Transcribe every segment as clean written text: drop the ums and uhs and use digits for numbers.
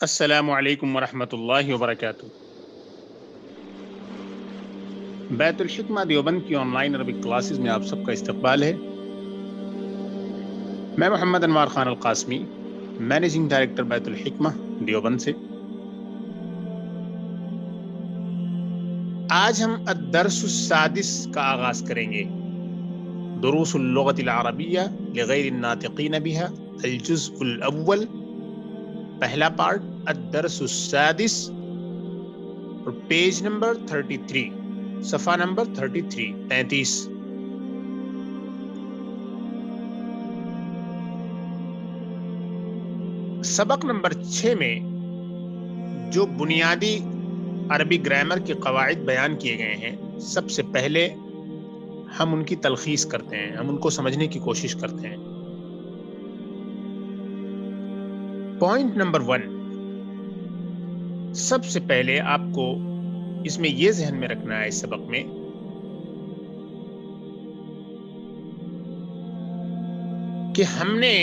السلام علیکم ورحمۃ اللہ وبرکاتہ۔ بیت الحکمہ دیوبند کی آن لائن عربک کلاسز میں آپ سب کا استقبال ہے۔ میں محمد انوار خان القاسمی، مینیجنگ ڈائریکٹر بیت الحکمہ دیوبند سے۔ آج ہم الدرس السادس کا آغاز کریں گے، دروس اللغۃ العربیہ لغیر الناطقین بها الجزء الاول، پہلا پارٹ الدرس السادس، اور پیج نمبر 33، صفحہ نمبر 33۔ سبق نمبر 6 میں جو بنیادی عربی گرامر کے قواعد بیان کیے گئے ہیں، سب سے پہلے ہم ان کی تلخیص کرتے ہیں، ہم ان کو سمجھنے کی کوشش کرتے ہیں۔ پوائنٹ نمبر 1، سب سے پہلے آپ کو اس میں یہ ذہن میں رکھنا ہے، اس سبق میں کہ ہم نے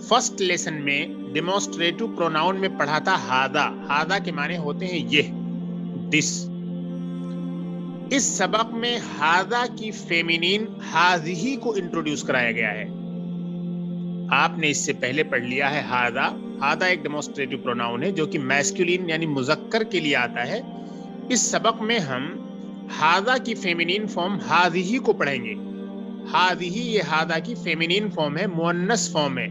فرسٹ لیسن میں ڈیمونسٹریٹو پروناؤن میں پڑھا تھا ہاذا۔ ہاذا کے معنی ہوتے ہیں یہ، دس۔ اس سبق میں ہاذا کی فیمینین ہاذیہی کو انٹروڈیوس کرایا گیا ہے۔ آپ نے اس سے پہلے پڑھ لیا ہے ہاذا۔ ہاذا ایک ڈیمونسٹریٹو پروناؤن ہے جو کہ میسکولین یعنی مذکر کے لیے آتا ہے۔ اس سبق میں ہم ہاذا کی فیمینین فارم ہاذیہی کو پڑھیں گے۔ ہاذیہی یہ ہاذا کی فیمینین فارم ہے، مؤنث فارم ہے۔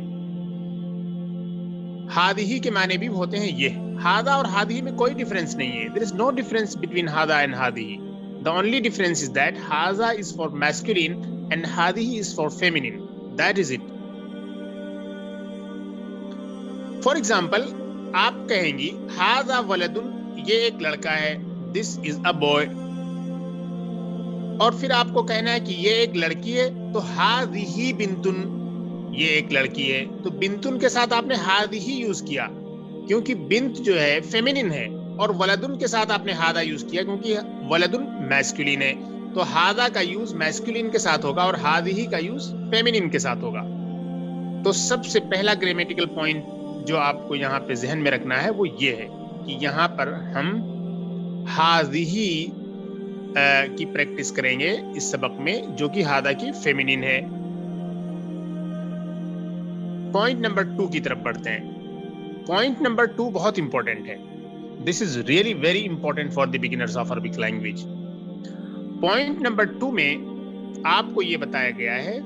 ہاذیہی کے معنی بھی ہوتے ہیں یہ۔ ہاذا اور ہاذیہی میں کوئی ڈفرنس نہیں ہے۔ There is no difference between ہاذا and ہاذیہی۔ The only difference is that ہاذا is for masculine and ہاذیہی is for feminine. That is it. For example، آپ کہیں گی ہاذا ولدن، یہ ایک لڑکا ہے، this is a boy۔ اور پھر آپ کو کہنا ہے کہ یہ ایک لڑکی ہے، تو ہاذیہی بنتن، یہ ایک لڑکی ہے، تو بنتن کے ساتھ آپ نے ہاذیہی یوز کیا کیونکہ بنت جو ہے فیمینن ہے، اور ولدن کے ساتھ آپ نے ہاذا یوز کیا کیونکہ ولدن میسکولین ہے۔ تو ہاذا کا یوز میسکولین کے ساتھ ہوگا اور ہاذیہی کا یوز فیمینن کے ساتھ ہوگا۔ تو سب سے پہلا گرامیٹیکل پوائنٹ جو آپ کو یہاں پہ ذہن میں رکھنا ہے وہ یہ ہے کہ یہاں پر ہم ہاذیہی کی پریکٹس کریں گے اس سبق میں، جو کہ ہاذا کی فیمینن ہے۔ پوائنٹ نمبر 2 کی طرف بڑھتے ہیں۔ پوائنٹ نمبر 2 بہت امپورٹنٹ ہے۔ This is really very important for the beginners of Arabic language. Point number 2 میں آپ کو یہ بتایا گیا ہے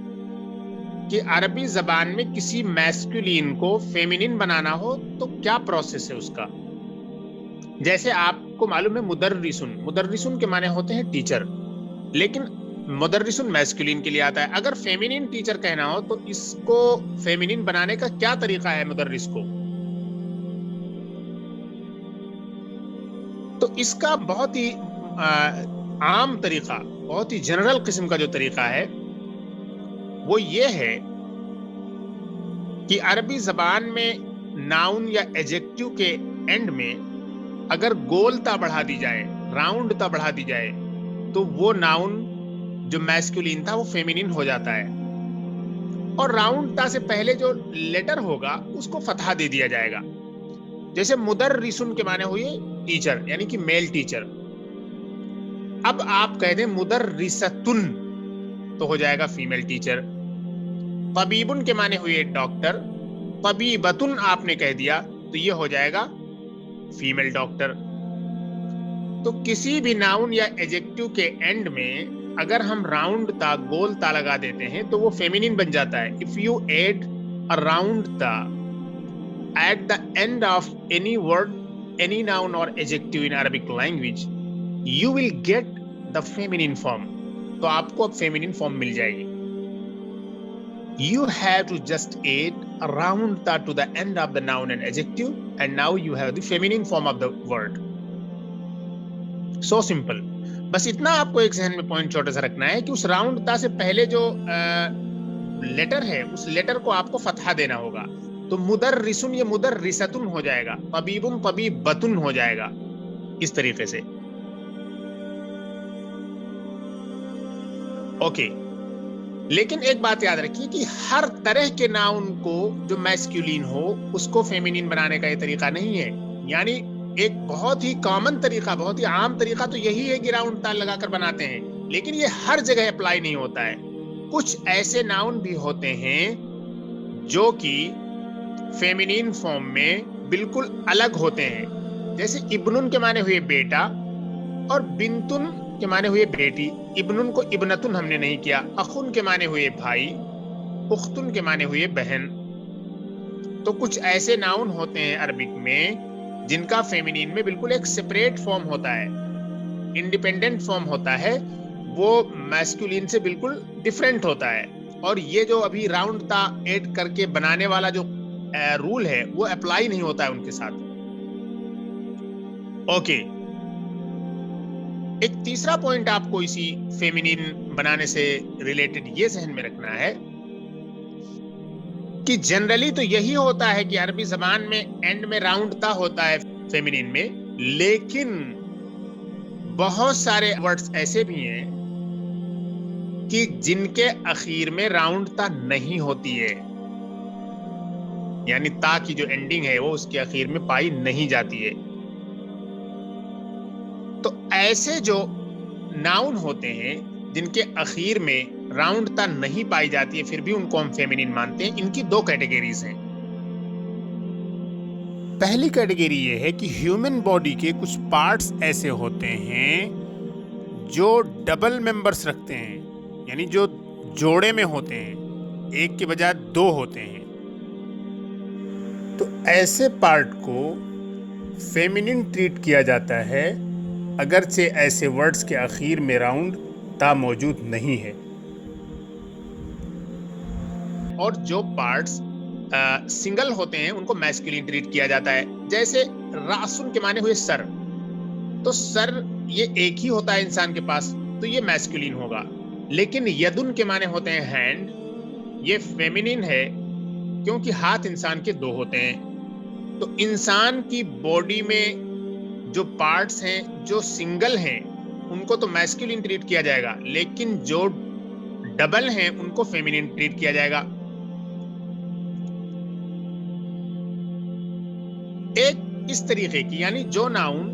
کہ عربی زبان میں کسی میسکولین کو فیمینن بنانا ہو تو کیا پروسیس ہے اس کا۔ جیسے آپ کو معلوم ہے مدرسن، مدرسن کے معنی ہوتے ہیں ٹیچر، لیکن مدرسن میسکولین کے لیے آتا ہے۔ اگر فیمینن ٹیچر کہنا ہو تو اس کو فیمینن بنانے کا کیا طریقہ ہے مدرس کو؟ تو اس کا بہت ہی عام طریقہ، بہت ہی جنرل قسم کا جو طریقہ ہے وہ یہ ہے کہ عربی زبان میں ناؤن یا ایڈجیکٹو کے اینڈ میں اگر گول تا بڑھا دی جائے، راؤنڈ تا بڑھا دی جائے، تو وہ ناؤن جو میسکولین تھا وہ فیمینن ہو جاتا ہے، اور راؤنڈ تا سے پہلے جو لیٹر ہوگا اس کو فتحہ دے دیا جائے گا۔ جیسے مدرسن کے معنی ہوئے ٹیچر یعنی کہ میل ٹیچر۔ اب آپ کہہ دیں مدرستن تو ہو جائے گا فیمیل ٹیچر۔ طبیبن کے معنی ہوئے ڈاکٹر، طبیبتن آپ نے کہہ دیا تو یہ ہو جائے گا فیمیل ڈاکٹر۔ تو کسی بھی ناؤن یا ایڈجیکٹو کے اینڈ میں اگر ہم راؤنڈ تا، گول تا لگا دیتے ہیں تو وہ فیمینن بن جاتا ہے۔ If you add a round ta at the end of any word, any noun or adjective in Arabic language, you will get the feminine form. تو آپ کو اب feminine form مل جائے گی۔ You have to just add a round ta to the end of the noun and adjective, and now you have the feminine form of the word. So simple. بس اتنا آپ کو ایک ذہن میں پوائنٹ چھوٹا سا رکھنا ہے کہ اس راؤنڈ تا سے پہلے جو لیٹر ہے اس لیٹر کو آپ کو فتحہ دینا ہوگا۔ تو مدرسن یہ مدرستن ہو جائے گا، طبیبن طبیبتن ہو جائے گا، اس طریقے سے۔ اوکے، لیکن ایک بات یاد رکھیے کہ ہر طرح کے ناؤن کو جو میسکولین ہو اس کو فیمینین بنانے کا یہ طریقہ نہیں ہے. یعنی ایک بہت ہی کامن طریقہ، بہت ہی عام طریقہ تو یہی ہے کہ راؤنڈ تا لگا کر بناتے ہیں، لیکن یہ ہر جگہ اپلائی نہیں ہوتا ہے. کچھ ایسے ناؤن بھی ہوتے ہیں جو کہ فیمینین فارم میں بالکل الگ ہوتے ہیں. جیسے ابنن کے معنی ہوئے بیٹا اور بنتن کے معنی ہوئے بیٹی. ابنن کو ابنتن ہم نے نہیں کیا. اخن کے معنی ہوئے بھائی، اختن کے معنی ہوئے بہن. تو کچھ ایسے ناؤن ہوتے ہیں عربک میں جن کا فیمینین میں بالکل ایک سپریٹ فارم ہوتا ہے، انڈیپینڈنٹ فارم ہوتا ہے، وہ میسکولین سے بالکل ڈیفرنٹ ہوتا ہے. اور یہ جو ابھی راؤنڈ تا ایڈ کر کے بنانے والا جو رول ہے وہ اپلائی نہیں ہوتا ہے ان کے ساتھ. اوکے، ایک تیسرا پوائنٹ آپ کو اسی فیمینین بنانے سے ریلیٹڈ یہ ذہن میں رکھنا ہے کہ جنرلی تو یہی ہوتا ہے کہ عربی زبان میں اینڈ میں راؤنڈ تا ہوتا ہے فیمینین میں، لیکن بہت سارے ورڈز ایسے بھی ہیں کہ جن کے اخیر میں راؤنڈ تا نہیں ہوتی ہے، یعنی تا کی جو اینڈنگ ہے وہ اس کے اخیر میں پائی نہیں جاتی ہے. تو ایسے جو ناؤن ہوتے ہیں جن کے اخیر میں راؤنڈ تا نہیں پائی جاتی ہے پھر بھی ان کو ہم فیمینین مانتے ہیں. ان کی دو کیٹیگریز ہیں. پہلی کیٹیگری یہ ہے کہ ہیومن باڈی کے کچھ پارٹس ایسے ہوتے ہیں جو ڈبل ممبرز رکھتے ہیں، یعنی جو جوڑے میں ہوتے ہیں، ایک کے بجائے دو ہوتے ہیں. تو ایسے پارٹ کو فیمینین ٹریٹ کیا جاتا ہے اگرچہ ایسے ورڈز کے اخیر میں راؤنڈ تا موجود نہیں ہے. اور جو پارٹس سنگل ہوتے ہیں ان کو میسکولین ٹریٹ کیا جاتا ہے. جیسے راسن کے معنی ہوئے سر، تو سر یہ ایک ہی ہوتا ہے انسان کے پاس تو یہ میسکولین ہوگا. لیکن یدن کے معنی ہوتے ہیں ہینڈ، یہ فیمینین ہے کیونکہ ہاتھ انسان کے دو ہوتے ہیں. تو انسان کی باڈی میں جو پارٹس ہیں جو سنگل ہیں ان کو تو میسکولین ٹریٹ کیا جائے گا، لیکن جو ڈبل ہیں ان کو فیمینین ٹریٹ کیا جائے گا. ایک اس طریقے کی، یعنی جو ناؤن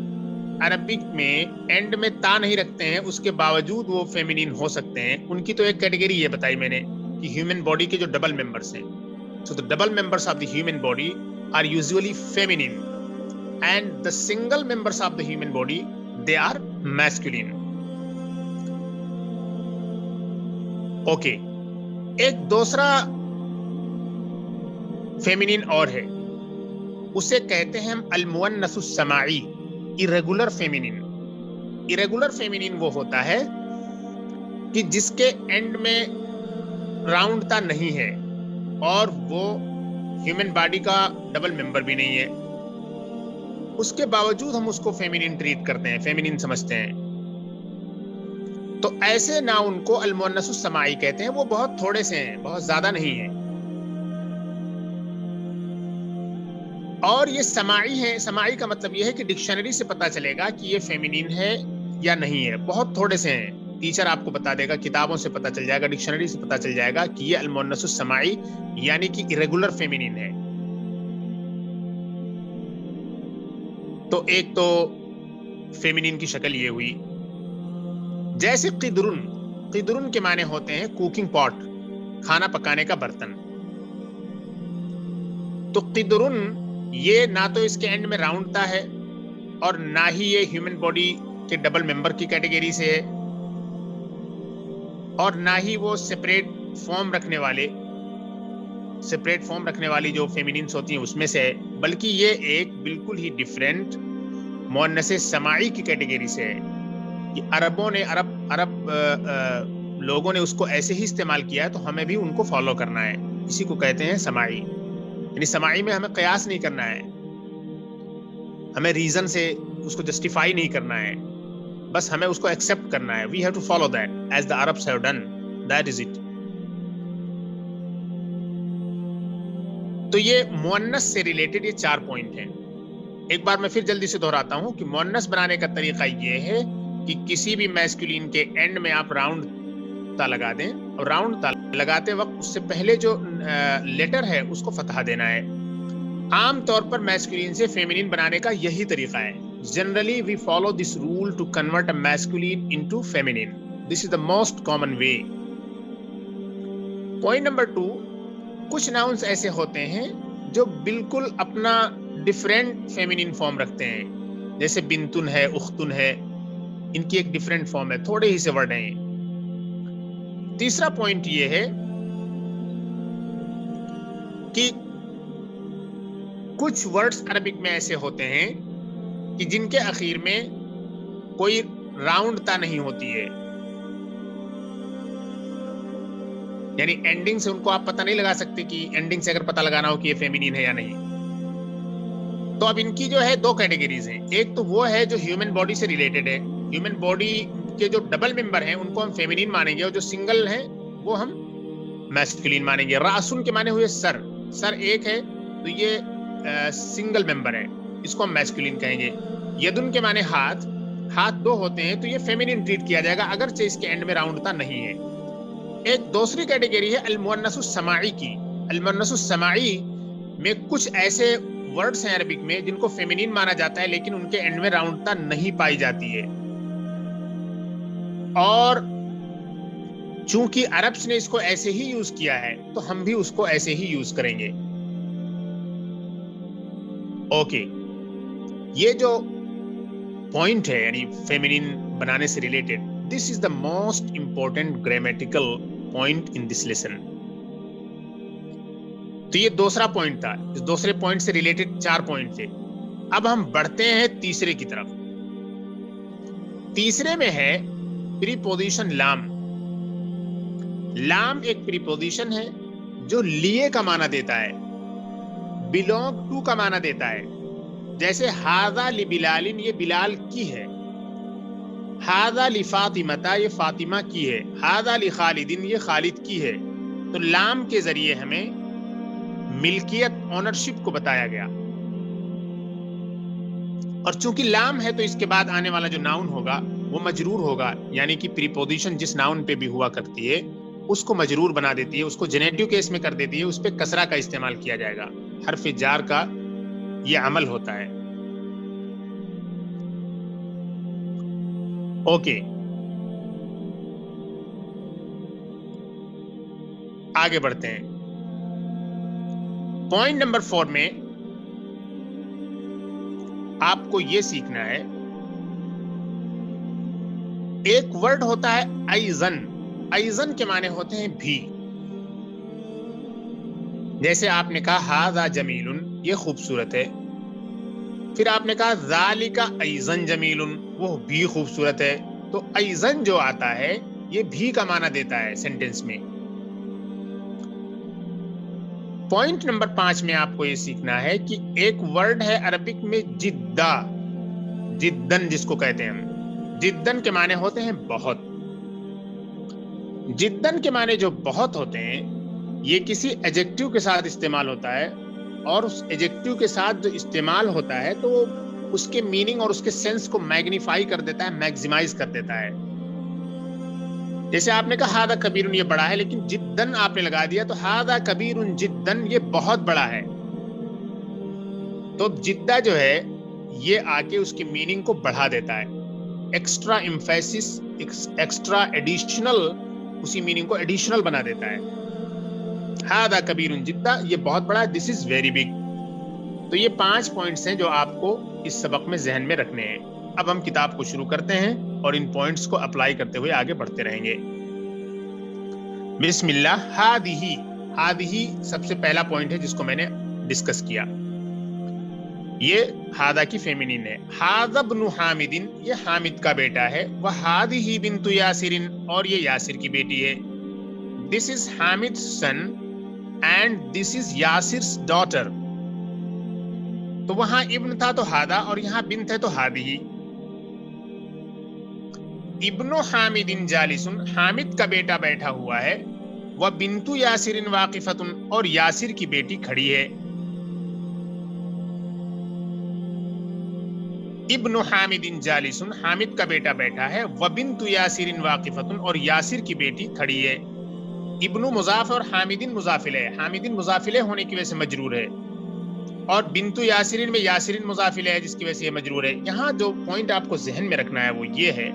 عربک میں اینڈ میں تا نہیں رکھتے ہیں اس کے باوجود وہ فیمینین ہو سکتے ہیں، ان کی تو ایک کیٹیگری یہ بتائی میں نے کہ ہیومن باڈی کے جو ڈبل ممبرز ہیں. So the double members of the human body are usually feminine and the single members of the human body they are masculine. Okay, ایک دوسرا فیمینین اور ہے، اسے کہتے ہیں ہم المؤنث السماعی، irregular feminine. irregular feminine وہ ہوتا ہے کہ جس کے اینڈ میں راؤنڈ تا نہیں ہے اور وہ ہیومن باڈی کا ڈبل ممبر بھی نہیں ہے، اس کے باوجود ہم اس کو فیمینین ٹریٹ کرتے ہیں، فیمینین سمجھتے ہیں. تو ایسے ناؤن کو المؤنث السماعی کہتے ہیں. وہ بہت تھوڑے سے ہیں، بہت زیادہ نہیں ہیں، اور یہ سماعی ہیں. سماعی کا مطلب یہ ہے کہ ڈکشنری سے پتا چلے گا کہ یہ فیمینین ہے یا نہیں ہے. بہت تھوڑے سے ہیں، ٹیچر آپ کو بتا دے گا، کتابوں سے پتا چل جائے گا، ڈکشنری سے پتا چل جائے گا کہ یہ المؤنث السماعی یعنی کہ irregular فیمینین ہے. تو ایک تو فیمینین کی شکل یہ ہوئی. جیسے قدرن، قدرن کے معنی ہوتے ہیں کوکنگ پاٹ، کھانا پکانے کا برتن. تو قدرن یہ نہ تو اس کے اینڈ میں راؤنڈ تا ہے اور نہ ہی یہ ہیومن باڈی کے ڈبل ممبر کی کیٹیگری سے ہے، اور نہ ہی وہ سپریٹ فارم رکھنے والی جو فیمینینز ہوتی ہیں اس میں سے ہے، بلکہ یہ ایک بالکل ہی ڈیفرنٹ مؤنث سماعی کی کیٹیگری سے ہے. کہ عرب لوگوں نے اس کو ایسے ہی استعمال کیا ہے تو ہمیں بھی ان کو فالو کرنا ہے. اسی کو کہتے ہیں سماعی. یعنی سماعی میں ہمیں قیاس نہیں کرنا ہے، ہمیں ریزن سے اس کو جسٹیفائی نہیں کرنا ہے، بس ہمیں اس کو ایکسپٹ کرنا ہے. We have to follow that as the Arabs have done, that is it. تو یہ مؤنث سے ریلیٹڈ یہ 4 پوائنٹ ہیں. ایک بار میں پھر جلدی سے دہراتا ہوں کہ مؤنث بنانے کا طریقہ یہ ہے کہ کسی بھی میسکولین کے اینڈ میں آپ راؤنڈ تا لگا دیں، اور راؤنڈ تا لگاتے وقت اس سے پہلے جو لیٹر ہے اس کو فتحہ دینا ہے. عام طور پر میسکولین سے فیمینین بنانے کا یہی طریقہ ہے. Generally we follow this rule to convert a masculine into feminine. This is the most common way. Point number 2, کچھ ناؤنس ایسے ہوتے ہیں جو بالکل اپنا ڈیفرنٹ فیمینین فارم رکھتے ہیں, جیسے بنتن ہے, اختن ہے, ان کی ایک ڈیفرنٹ فارم ہے, تھوڑے ہی سے ورڈ ہیں. تیسرا پوائنٹ یہ ہے کہ کچھ ورڈز عربک میں ایسے ہوتے ہیں کہ جن کے اخیر میں کوئی راؤنڈ تا نہیں ہوتی ہے, یعنی اینڈنگ سے ان کو آپ پتہ نہیں لگا سکتے کہ اینڈنگ سے اگر پتہ لگانا ہو کہ یہ فیمینین ہے یا نہیں. تو اب ان کی جو ہے 2 کیٹیگریز ہیں. ایک تو وہ ہے جو ہیومن باڈی سے ریلیٹڈ ہے, ہیومن باڈی کے جو ڈبل ممبر ہیں ان کو ہم فیمینین مانیں گے, اور جو سنگل ہیں وہ ہم میسکولین مانیں گے. راسن کے معنی ہوئے سر, سر ایک ہے تو یہ سنگل ممبر ہے, اس کو ہم میسکولین کہیں گے. یدن کے معنی ہاتھ, ہاتھ 2 ہوتے ہیں تو یہ فیمینین ٹریٹ کیا جائے گا اگرچہ اس کے اینڈ میں راؤنڈ تا نہیں ہے. ایک دوسری کیٹیگری ہے المؤنث السماعی کی. المؤنث السماعی میں کچھ ایسے ورڈز ہیں عربک میں جن کو فیمینین مانا جاتا ہے لیکن ان کے اینڈ میں راؤنڈ تا نہیں پائی جاتی ہے, اور چونکہ عربس نے اس کو ایسے ہی یوز کیا ہے تو ہم بھی اس کو ایسے ہی یوز کریں گے. اوکے, یہ جو پوائنٹ ہے یعنی فیمینین بنانے سے related, this is the most important grammatical point in this lesson. تو یہ دوسرا پوائنٹ تھا. اس دوسرے پوائنٹ سے ریلیٹڈ 4 پوائنٹ تھے. اب ہم بڑھتے ہیں تیسرے کی طرف. تیسرے میں ہے پریپوزیشن لام. لام ایک پریپوزیشن ہے جو لیے کا معنی دیتا ہے, belong to کا معنی دیتا ہے. جیسے ھذا لبلال, یہ بلال کی ہے. ھذا لفاطمہ, یہ فاطمہ کی ہے. ھذا لخالد, یہ خالد کی ہے. تو لام کے ذریعے ہمیں ملکیت, اونرشپ کو بتایا گیا. اور چونکہ لام ہے تو اس کے بعد آنے والا جو ناؤن ہوگا وہ مجرور ہوگا, یعنی کہ پریپوزیشن جس ناؤن پہ بھی ہوا کرتی ہے اس کو مجرور بنا دیتی ہے, اس کو جنیٹیو کیس میں کر دیتی ہے, اس پہ کسرہ کا استعمال کیا جائے گا. حرف جار کا یہ عمل ہوتا ہے. اوکے, آگے بڑھتے ہیں. پوائنٹ نمبر 4 میں آپ کو یہ سیکھنا ہے, ایک ورڈ ہوتا ہے ایزن. ایزن کے معنی ہوتے ہیں بھی. جیسے آپ نے کہا ھذا جمیل, یہ خوبصورت ہے. پھر آپ نے کہا ذالک ایزن جمیل, وہ بھی خوبصورت ہے. تو ایزن جو آتا ہے یہ بھی کا معنی دیتا ہے سینٹینس میں. پوائنٹ نمبر 5 میں آپ کو یہ سیکھنا ہے کہ ایک ورڈ ہے عربک میں جدہ, جدن جس کو کہتے ہیں ہم. جدن کے معنی ہوتے ہیں بہت. جدن کے معنی جو بہت ہوتے ہیں یہ کسی ایڈجیکٹیو کے ساتھ استعمال ہوتا ہے, اور اس ایڈجیکٹیو کے ساتھ جو استعمال ہوتا ہے تو وہ اس کے میننگ اور اس کے سینس کو میگنیفائی کر دیتا ہے, میگزیمائز کر دیتا ہے. جیسے آپ نے کہا ھذا کبیر, یہ بڑا ہے, لیکن جدن آپ نے لگا دیا تو ھذا کبیر جدن, یہ بہت بڑا ہے. تو جدہ جو ہے یہ آ کے اس کی میننگ کو بڑھا دیتا ہے, ایکسٹرا ایمفیسس, ایکسٹرا ایڈیشنل, اسی میننگ کو ایڈیشنل بنا دیتا ہے. ھذا کبیر جدہ, یہ بہت بڑا ہے, دس از ویری بگ. تو یہ 5 پوائنٹس ہیں جو آپ کو اس سبق میں ذہن میں رکھنے ہیں. اب ہم کتاب کو شروع کرتے ہیں اور ان پوائنٹس کو اپلائی کرتے ہوئے آگے بڑھتے رہیں گے. بسم اللہ. ھذہ, ھذہ سب سے پہلا پوائنٹ ہے جس کو میں نے ڈسکس کیا. یہ ھذا کی فیمینین ہے. ھذا ابن حامد, یہ حامد کا بیٹا ہے. وھذہ بنت یاسر, اور یہ یاسر کی بیٹی ہے. This is Hamid's son and this is Yasir's daughter. تو وہاں ابن تھا تو ھذا, اور یہاں بنت ہے تو ھذہ. ابن حامد جالس, حامد کا بیٹا بیٹھا ہوا ہے. وبنت یاسر واقفۃ, اور یاسر کی بیٹی کھڑی ہے. ابن حامد جالس, حامد کا بیٹا بیٹھا ہے. وبنت یاسر واقفۃ, اور یاسر کی بیٹی کھڑی ہے. ابن مضاف اور حامدین مضافل ہے، حامدین مضافل ہونے کی وجہ سے مجرور ہے، اور بنت یاسرین میں یاسرین مضافل ہے جس کی وجہ سے یہ مجرور ہے۔ یہاں جو پوائنٹ آپ کو ذہن میں رکھنا ہے وہ یہ ہے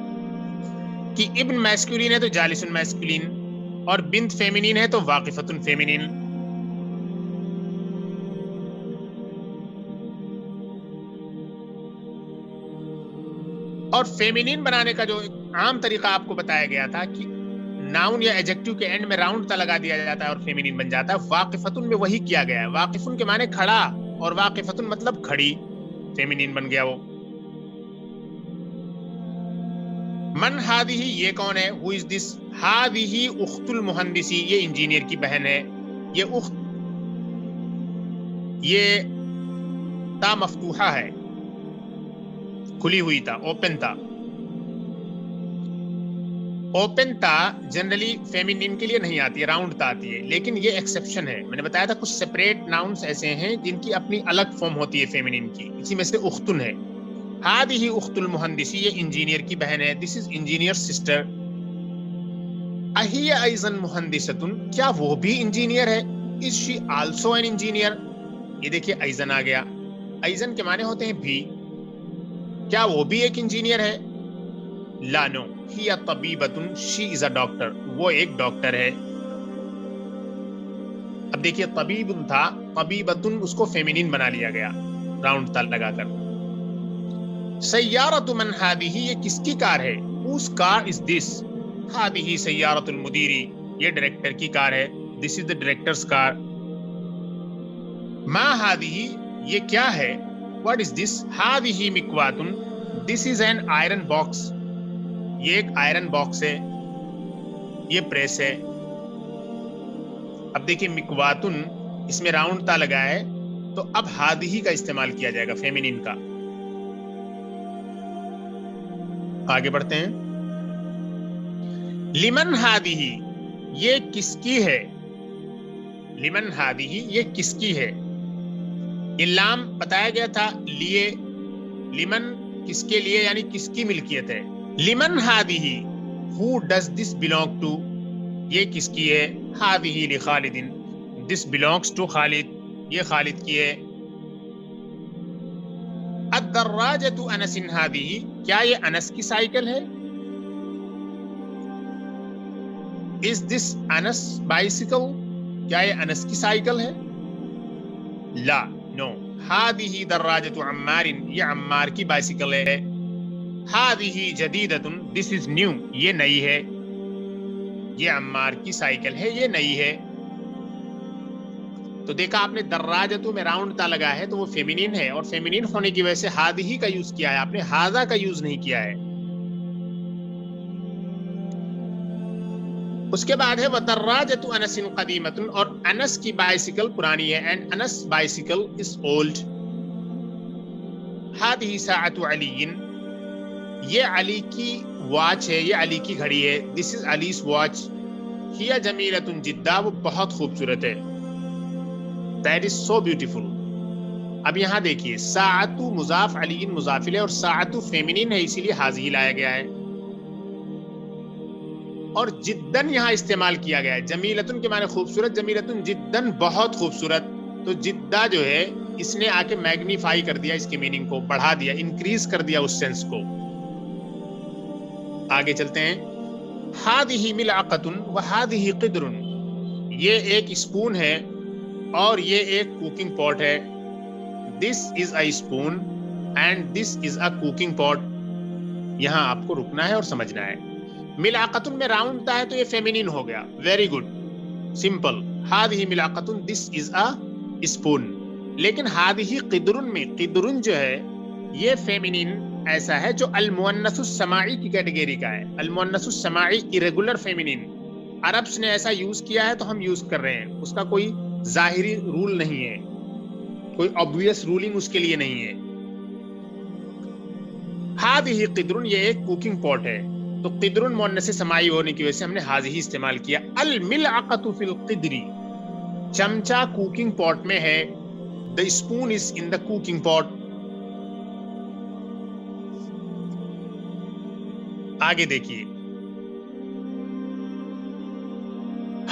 کہ ابن میسکولین ہے تو جالس میسکولین، اور بنت فیمینین ہے تو واقفۃ فیمینین۔ اور فیمینین بنانے کا جو عام طریقہ آپ کو بتایا گیا تھا کہ ناؤن یا ایڈجیکٹو کے اینڈ میں راؤنڈ تا لگا دیا جاتا ہے اور فیمینین بن جاتا ہے۔ واقفتن میں وہی کیا گیا ہے، واقفن کے معنی کھڑا، اور واقفتن مطلب کھڑی، فیمینین بن گیا وہ۔ من ہادی، یہ کون ہے؟ ہو از دس؟ ہادی اخت المہندسی، یہ انجینئر کی بہن ہے۔ یہ اخت، یہ تا مفتوحہ ہے، کھلی ہوئی تا، اوپن تا۔ اوپن تا جنرلی فیمینین کے لیے نہیں آتی ہے، راؤنڈ تا آتی ہے، لیکن یہ ایکسیپشن ہے۔ میں نے بتایا تھا کچھ سیپریٹ ناؤنس ایسے ہیں جن کی اپنی الگ فارم ہوتی ہے فیمینین کی، اسی میں سے اختن ہے۔ ہادی اخت المہندسی، یہ انجینئر کی بہن ہے، دس از انجینئر سسٹر۔ اہی ایضا مہندستن، کیا وہ بھی انجینئر ہے؟ از شی آلسو این انجینئر؟ یہ دیکھیے ایضا آ گیا، ایضا کے معنی ہوتے ہیں بھی، کیا وہ بھی ایک انجینئر ہے؟ لا، نو، ہی طبیبتن، شی از اے ڈاکٹر، وہ ایک ڈاکٹر ہے۔ اب دیکھیے طبیب تھا، طبیبتن اس کو فیمینین بنا لیا گیا راؤنڈ تا لگا کر۔ سیارۃ من ہادی، یہ کس کی کار ہے؟ whose car is this؟ ہادی سیارۃ المدیری، یہ ڈائریکٹر کی کار ہے، this is the director's car۔ ما ہادی، یہ کیا ہے؟ what is this؟ Hadi مکواتن، this is an iron box، یہ ایک آئرن باکس ہے، یہ پریس ہے۔ اب دیکھیں مکواتن، اس میں راؤنڈ تا لگا ہے تو اب ہادی کا استعمال کیا جائے گا فیمینین کا۔ آگے بڑھتے ہیں۔ لمن ہادی، یہ کس کی ہے؟ لمن ہادی، یہ کس کی ہے؟ یہ لام بتایا گیا تھا لیے، لمن کس کے لیے یعنی کس کی ملکیت ہے۔ لمن ہادی، who does this belong to؟ یہ کس کی ہے؟ ہادی لخالد، this belongs to خالد، یہ خالد کی ہے۔ الدراجۃ انس ہادی، کیا یہ انس کی سائیکل ہے؟ is this Anas bicycle؟ کیا یہ انس کی سائیکل ہے؟ لا، نو، ہادی دراجۃ عمار، یہ عمار کی بائسیکل ہے۔ ہادی جدیدۃ، this is new، یہ نئی ہے، یہ عمار کی سائیکل ہے، یہ نئی ہے۔ تو دیکھا آپ نے دراجتوں میں راؤنڈ تا لگا ہے تو وہ فیمینین ہے، اور فیمینین ہونے کی وجہ سے ہادی کا یوز کیا ہے، آپ نے ہاذا کا یوز نہیں کیا ہے۔ اس کے بعد ہے وَدَرَّاجَةُ أَنَسٍ قَدِيمَةٌ، اور انس کی بائسیکل پرانی ہے، and his bicycle is old. هذه ساعة علي، یہ علی کی واچ ہے، یہ علی کی گھڑی ہے، دس از علی's واچ۔ هي جمیلۃ جدا، وہ بہت خوبصورت ہے، that is so beautiful۔ اب یہاں دیکھیے ساعت مضاف علی مضاف الیہ، اور ساعت فیمینین ہے اسی لیے حاضی لایا گیا ہے، اور جدن یہاں استعمال کیا گیا ہے۔ جمیلتن کے معنی خوبصورت، جمیلتن جدن بہت خوبصورت، تو جدہ جو ہے اس نے آ کے میگنیفائی کر دیا، اس کی میننگ کو بڑھا دیا، انکریز کر دیا اس سینس کو۔ آگے چلتے ہیں۔ ہادہ ملعقۃ وہادہ قدر، یہ ایک اسپون ہے اور یہ ایک کوکنگ پاٹ ہے۔ This is a spoon and this is a cooking pot. یہاں آپ کو رکنا ہے اور سمجھنا ہے۔ ملعقۃ میں راؤنڈ تا ہے تو یہ فیمینین ہو گیا، very good, simple. ہادہ ملعقۃ، this is a spoon. لیکن ہادہ قدر میں، قدر جو ہے یہ فیمینین ایسا ہے جو المؤنث السماعی کی کیٹیگری کا ہے۔ المؤنث السماعی irregular فیمینین، عربس نے ایسا یوز کیا ہے تو ہم یوز کر رہے ہیں، اس کا کوئی ظاہری رول نہیں ہے، کوئی obvious رولنگ اس کے لیے نہیں ہے۔ ہادہ قدر، یہ ایک کوکنگ پاٹ ہے، تو قدر مؤنث سماعی ہونے کی وجہ سے ہم نے ہادہ استعمال کیا۔ الملعقۃ فی القدر، چمچہ کوکنگ پاٹ میں ہے، the spoon is in the cooking pot۔ آگے دیکھیے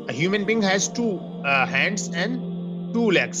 A human being has two hands and two legs.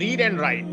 read and write.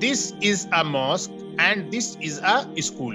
This is a mosque and this is a school.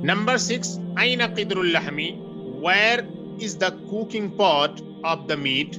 Number 6, Aina qidrul lahmi, where is the cooking pot of the meat?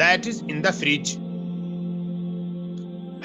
That is in the fridge.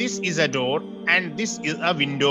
This is a door and this is a window.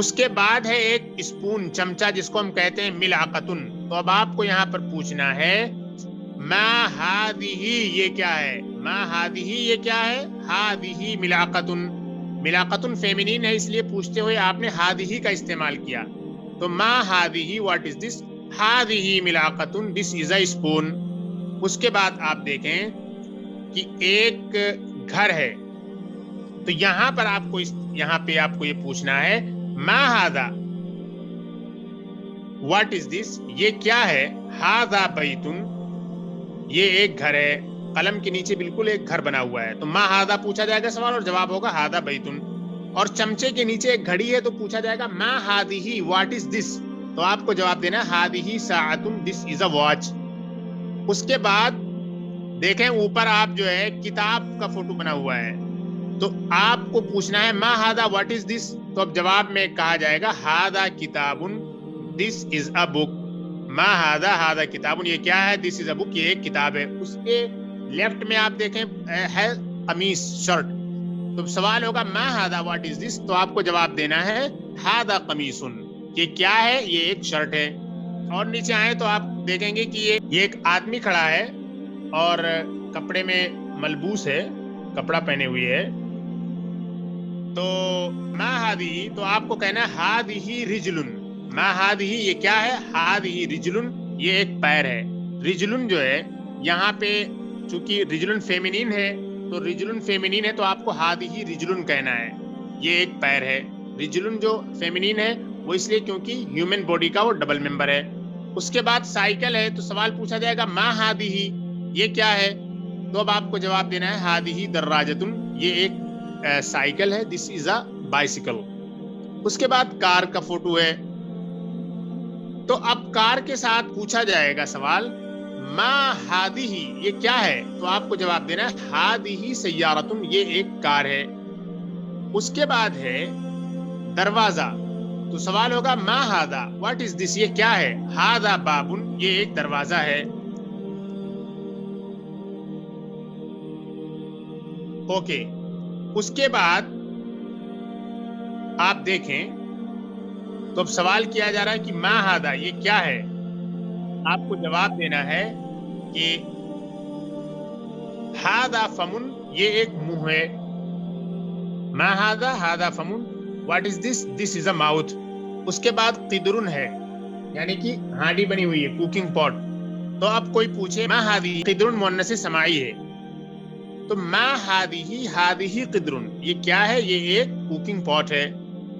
اس کے بعد ہے ایک spoon, چمچا، جس کو ہم کہتے ہیں ملعقتن. تو اب آپ کو یہاں پر پوچھنا ہے ما ہادیہ یہ کیا ہے، ما ہادیہ یہ کیا ہے، ہادیہ ملعقتن. ملعقتن فیمینین ہے، اس لیے پوچھتے ہوئے آپ نے ہادیہ کا استعمال کیا. تو ما Hadia what is this, Hadia ملعقتن this is a spoon. اس کے بعد آپ دیکھیں کہ ایک گھر ہے، تو یہاں پر آپ کو یہاں پہ آپ کو یہ پوچھنا ہے ما ہاذا واٹ از دس یہ کیا ہے، ہاذا بیتن یہ ایک گھر ہے. قلم کے نیچے بالکل ایک گھر بنا ہوا ہے، تو ما ہاذا پوچھا جائے گا سوال اور جواب ہوگا ہاذا بیتن. اور چمچے کے نیچے ایک گھڑی ہے تو پوچھا جائے گا ما ہادیہ واٹ از دس، تو آپ کو جواب دینا ہے ہادیہ ساعتن دس از اے واچ. اس کے بعد دیکھیں اوپر آپ جو ہے کتاب کا فوٹو بنا ہوا ہے، تو آپ کو پوچھنا ہے ما ہاذا واٹ از دس، تو اب جواب میں کہا جائے گا ہاذا کتابن دس از اے بک. ما ہاذا ہاذا کتابن یہ کیا ہے، دس از اے بک یہ ایک کتاب ہے. اس کے لیفٹ میں آپ دیکھیں ہے قمیص، شرٹ. تو سوال ہوگا ما ہاذا واٹ از دس، تو آپ کو جواب دینا ہے ہاذا قمیصن یہ کیا ہے، یہ ایک شرٹ ہے. اور نیچے آئیں تو آپ دیکھیں گے کہ یہ ایک آدمی کھڑا ہے اور کپڑے میں ملبوس ہے، کپڑا پہنے ہوئی ہے. تو ما ہادی تو آپ کو کہنا ہے ہادی رجلن. ما ہادی یہ کیا ہے، ہادی رجلن یہ ایک پیر ہے. رجلن جو ہے یہاں پہ چونکہ رجلن فیمینین ہے، تو رجلن فیمینین ہے تو آپ کو ہادی رجلن کہنا ہے، یہ ایک پیر ہے. رجلن جو فیمینین ہے وہ اس لیے کیونکہ ہیومن باڈی کا وہ ڈبل ممبر ہے. اس کے بعد سائیکل ہے، تو سوال پوچھا جائے گا ما ہادی یہ کیا ہے، تو اب آپ کو جواب دینا ہے ہادی دراجتن یہ ایک سائیکل ہے، دس از اے بائسیکل. اس کے بعد کار کا فوٹو ہے، تو اب کار کے ساتھ پوچھا جائے گا سوال ما ہادی یہ کیا ہے، تو آپ کو جواب دینا ہے ہادی سیارتن یہ ایک کار ہے. اس کے بعد ہے دروازہ، تو سوال ہوگا ما ہاذا واٹ از دس یہ کیا ہے، ہاذا بابن یہ ایک دروازہ ہے. اوکے. اس کے بعد آپ دیکھیں تو اب سوال کیا جا رہا ہے کہ ما ہاذا یہ کیا ہے، آپ کو جواب دینا ہے کہ ہاذا فمن یہ ایک منہ ہے. ما ہاذا ہاذا فمن what is this this is a mouth. اس کے بعد قدرن ہے یعنی کہ ہانڈی بنی ہوئی ہے، کوکنگ پاٹ. تو اب کوئی پوچھے ما ہادی قدرن مؤنث سماعی ہے، تو ما ہادی ہادی قدرن یہ کیا ہے، یہ ایک کوکنگ پاٹ ہے.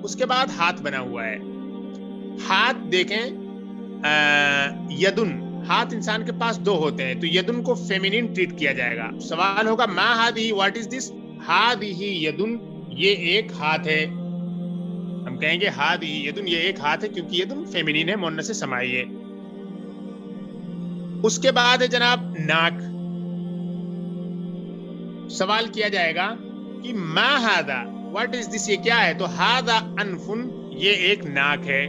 اس کے بعد ہاتھ بنا ہوا ہے. ہاتھ دیکھیں یدن، ہاتھ انسان کے پاس دو ہوتے ہیں، تو یدن کو فیمینین ٹریٹ کیا جائے گا. سوال ہوگا ما ہادی واٹ از دس، ہادی یدن یہ ایک ہاتھ ہے. ہم کہیں گے ہادی یدن یہ ایک ہاتھ ہے کیونکہ یدن فیمینین ہے، مؤنث سماعی ہے. اس کے بعد ہے جناب ناک. سوال کیا جائے گا کہ ما ہاذا واٹ از دس یہ کیا ہے، تو ہاذا انفن یہ ایک ناک ہے.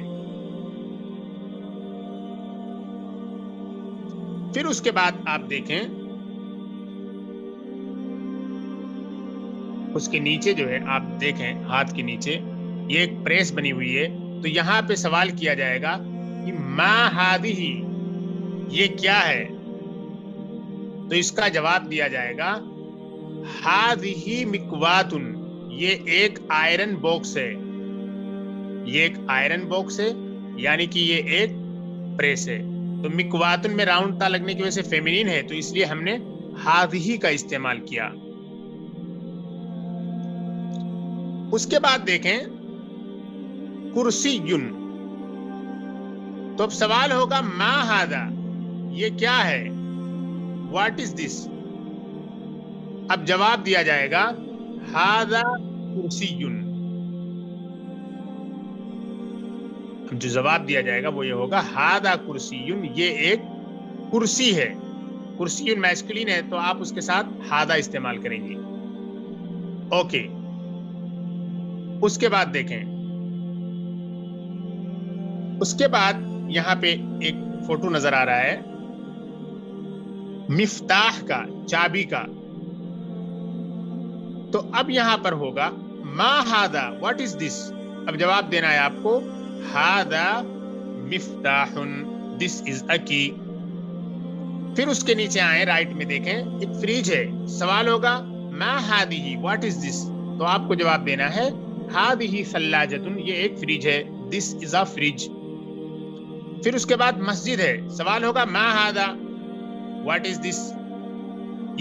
پھر اس کے بعد آپ دیکھیں اس کے نیچے جو ہے آپ دیکھیں ہاتھ کے نیچے یہ ایک پریس بنی ہوئی ہے، تو یہاں پہ سوال کیا جائے گا کہ ما ہادی یہ کیا ہے، تو اس کا جواب دیا جائے گا ہادی مکواتن یہ ایک آئرن باکس ہے، یہ ایک آئرن باکس ہے یعنی کہ یہ ایک پریس ہے. تو مکواتن میں راؤنڈ تا لگنے کی وجہ سے فیمینین ہے، تو اس لیے ہم نے ہادی کا استعمال کیا. اس کے بعد دیکھیں کرسی یون، تو اب سوال ہوگا ما ہاذا یہ کیا ہے، واٹ از دس. اب جواب دیا جائے گا ہاذا کرسی یون. جو جواب دیا جائے گا وہ یہ ہوگا ہاذا کرسی یون یہ ایک کرسی ہے. کرسی یون میسکولین ہے تو آپ اس کے ساتھ ہاذا استعمال کریں گے. اوکے. اس کے بعد دیکھیں اس کے بعد یہاں پہ ایک فوٹو نظر آ رہا ہے مفتاح کا، چابی کا. تو اب یہاں پر ہوگا ما ہاذا واٹ از دس، اب جواب دینا ہے آپ کو ہاذا مفتاح، دس از اے کی. پھر اس کے نیچے آئیں، رائٹ میں دیکھیں ایک فریج ہے. سوال ہوگا ما ہادیہ، واٹ از دس؟ تو آپ کو جواب دینا ہے ہادیہ ثلاجۃ، یہ ایک فریج ہے. This is a fridge. پھر اس کے بعد مسجد ہے. سوال ہوگا ما ہاذا، واٹ از دس؟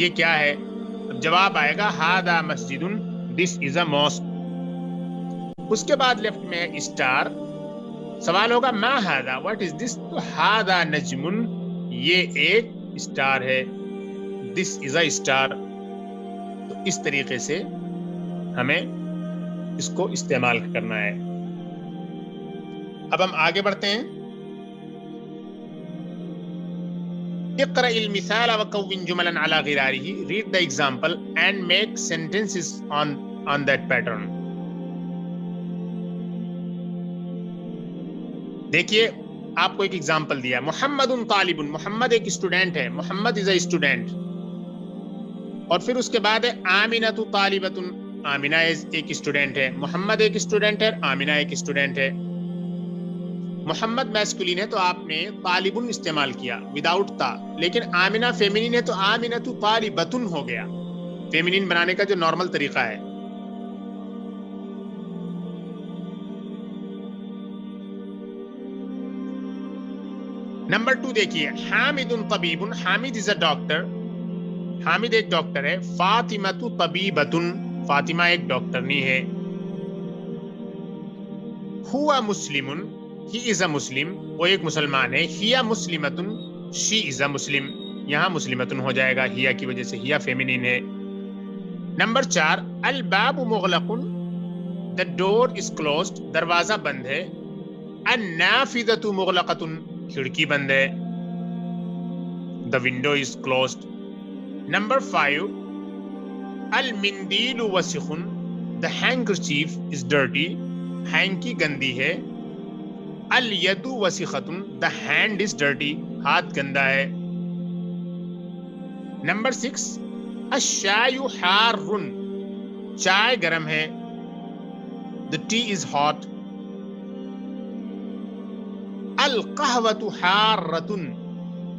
یہ کیا ہے؟ اب جواب آئے گا ہاذا مسجد، دس از اے ماسک. اس کے بعد لیفٹ میں ہے اسٹار. سوال ہوگا ما ہاذا، واٹ از دس؟ تو ہاذا نجم، یہ ایک اسٹار ہے. This is a star. تو اس طریقے سے ہمیں اس کو استعمال کرنا ہے. اب ہم آگے بڑھتے ہیں. اقرأ المثال وكون جملا على غراره. Read the example and make sentences on that pattern. دیکھیے آپ کو ایک ایگزامپل دیا. محمد طالب، محمد ایک اسٹوڈنٹ ہے. محمد از اے اسٹوڈنٹ. اور پھر اس کے بعد ہے آمنہ طالبۃ، آمنہ ایک اسٹوڈنٹ ہے. محمد ایک اسٹوڈنٹ ہے، آمنہ ایک اسٹوڈنٹ ہے. محمد میسکولین ہے تو آپ نے طالبن استعمال کیا وداؤٹ تا. لیکن آمنہ فیمینین ہے تو آمنہ طالبۃن ہو گیا، فیمینین بنانے کا جو نارمل طریقہ ہے. نمبر 2 دیکھیے، حامد طبیب، حامد از اے ڈاکٹر، حامد ایک ڈاکٹر ہے. فاطمہ طبیبۃ، فاطمہ ایک ڈاکٹرنی ہے. ہوا مسلم، ہی از اے مسلم، وہ ایک مسلمان ہے. ہیا مسلمۃ، شی از اے مسلم. یہاں مسلمۃ ہو جائے گا ہیا کی وجہ سے، ہیا فیمینین ہے. نمبر 4 الباب مغلق، دا ڈور از کلوزڈ، دروازہ بند ہے. النافذۃ مغلقۃ، کھڑکی بند ہے. The window is closed. Number 5 المندیل وسخ، the handkerchief is dirty, hanky گندی ہے. الید وسخۃ، دا ہینڈ از ڈرٹی، ہاتھ گندا ہے. نمبر 6 الشائی حار، چائے گرم ہے. The tea is hot. القہوۃ حارۃ،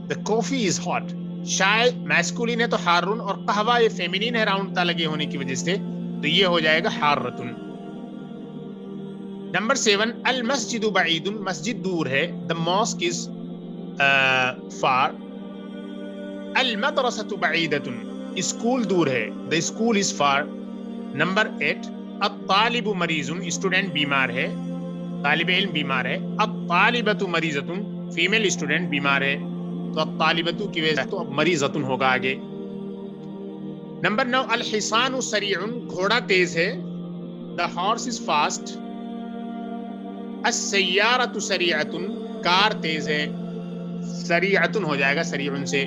دا کافی از ہاٹ. شائے میسکولین ہے تو حارن، اور قہوہ یہ فیمینین ہے راؤنڈ تا لگے ہونے کی وجہ سے، تو یہ ہو جائے گا حارۃن. نمبر 7 المسجد بعید، مسجد دور ہے. دا ماسک از فار. المدرسۃ بعیدۃ، اسکول دور ہے. The school is for. Number 8 الطالب مریض، اسٹوڈنٹ بیمار ہے، طالب علم بیمار ہے. الطالبۃ مریضۃ، فیمیل اسٹوڈنٹ بیمار ہے، تو الطالبۃ کی وجہ سے تو اب مریضۃ ہوگا آگے. نمبر 9 الحصان سریع، گھوڑا تیز ہے. The horse is fast. السیارۃ سریعۃ، کار تیز ہے. سریعۃ ہو جائے گا سریع سے.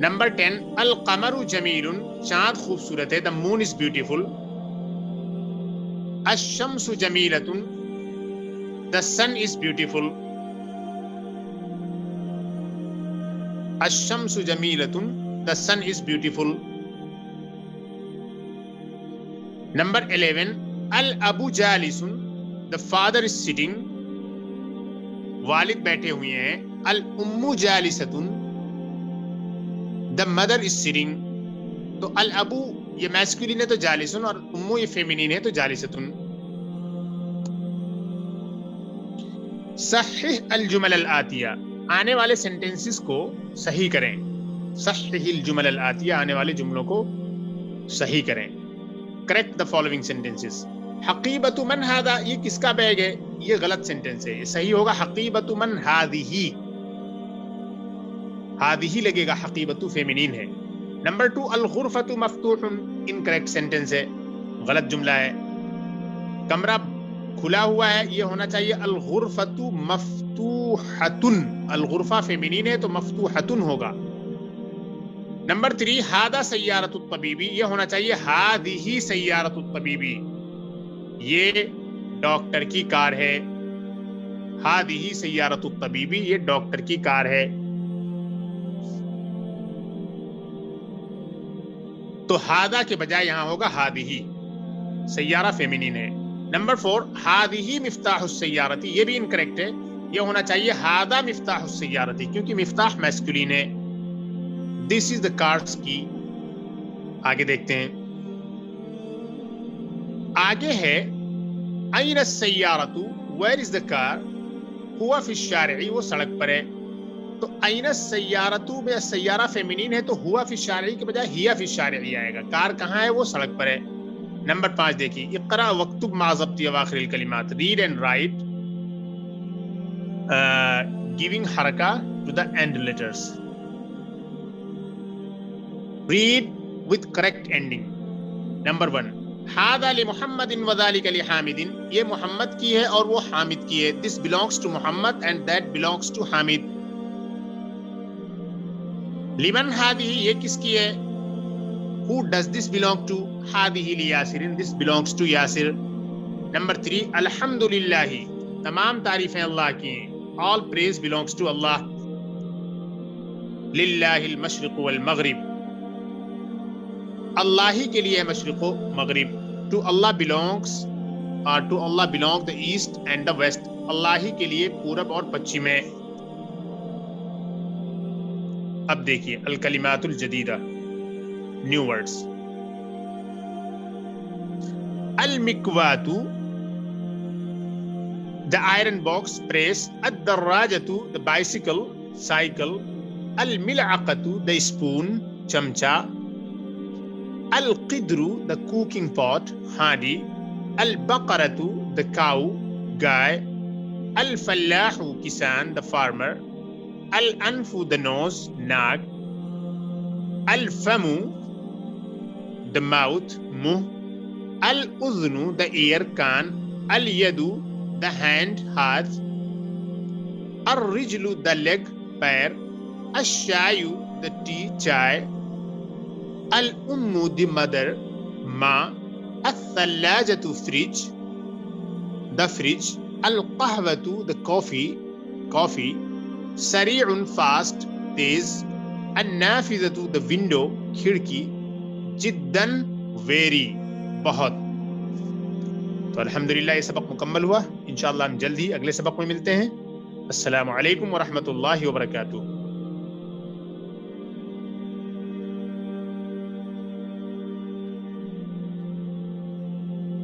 نمبر 10 القمر جمیل، چاند خوبصورت ہے. The moon is beautiful. الشمس جمیلۃ، دا سن از بیوٹیفل. الشمس جمیلۃ، the sun is beautiful. Number 11 الاب جالس، دا فادر از سٹنگ، والد بیٹھے ہوئے ہیں. الام جالست، دا مدر از سٹنگ. تو الابو یہ میسکولین ہے تو جالسن، اور امو یہ فیمینین ہے تو جالستن. صحح الجمل الآتیہ، آنے والے سینٹینسز کو صحیح کریں. صحح الجمل الآتیہ، آنے والے جملوں کو صحیح کریں. Correct the following sentences. حقیبۃ من ھذا، یہ کس کا بیگ ہے؟ یہ غلط سینٹینس ہے. یہ صحیح ہوگا حقیبۃ من ھذہ، ھذہ لگے گا، حقیبۃ فیمینین ہے. نمبر 2 الغرفۃ مفتوح، انکریکٹ سینٹینس ہے، غلط جملہ ہے. کمرہ کھلا ہوا ہے، یہ ہونا چاہیے الغرفۃ مفتوحۃ. الغرفہ فیمینین ہے تو مفتوحۃ ہوگا. نمبر 3 ھذا سیارۃ الطبیب، یہ ہونا چاہیے ھذہ سیارۃ الطبیب، یہ ڈاکٹر کی کار ہے. ھذہ سیارۃ الطبیب، یہ ڈاکٹر کی کار ہے. تو ھذا کے بجائے یہاں ہوگا ھذہ، سیارہ فیمینین ہے. نمبر 4 ہادی مفتاح السیارتی، یہ بھی انکریکٹ ہے، یہ ہونا چاہیے ہادا مفتاح السیارتی کیونکہ مفتاح میسکولین ہے. دس از دا کارس کی. آگے دیکھتے ہیں. آگے ہے این السیارۃ، ویئر از دا کار، ہوا فی الشارع، وہ سڑک پر ہے. تو این السیارۃ میں سیارہ فیمینین ہے تو ہوا فی الشارع کے بجائے ہیا فی الشارع آئے گا. کار کہاں ہے؟ وہ سڑک پر ہے. نمبر 5 دیکھیے، اقرا وکتب مع ضبط اواخر الکلمات، ریڈ اینڈ رائٹ giving حرکہ to the end letters. Read with correct ending. Number 1 هذا لمحمد وذلك لحامد، یہ محمد کی ہے اور وہ حامد کی ہے. This belongs to Muhammad and that belongs to Hamid. لمن هذه، یہ کس کی ہے؟ Who does this belong to؟ هذه لياسر، this belongs to Yasir. Number 3 الحمدللہ، تمام تعریفیں اللہ کی ہیں. All praise belongs to Allah. للہ المشرق والمغرب، اللہ ہی کے لیے مشرق و مغرب. To Allah belongs or to Allah belong the east and the west، اللہ ہی کے لیے پورب اور پچھم ہے. اب دیکھیے الکلمات الجدیدہ، نیو ورڈز. المکوات، the iron box press. الدراجة the bicycle cycle. الملعقة the spoon چمچا. القدر the cooking pot handi. البقرة the cow گائے. الفلاح کسان the farmer. الانف the nose ناک. الفم the mouth منہ. الاذن the ear کان. الید the hand ہاتھ. الرجل the leg Pir. الشائی the tea چائے. الام the mother ماں. الثلاجة fridge the fridge. القهوة the coffee. سریع fast تیز. النافذة the window کھڑکی. جدا very بہت. تو الحمدللہ یہ سبق مکمل ہوا. انشاءاللہ ہم جلد ہی اگلے سبق میں ملتے ہیں. السلام علیکم ورحمۃ اللہ وبرکاتہ.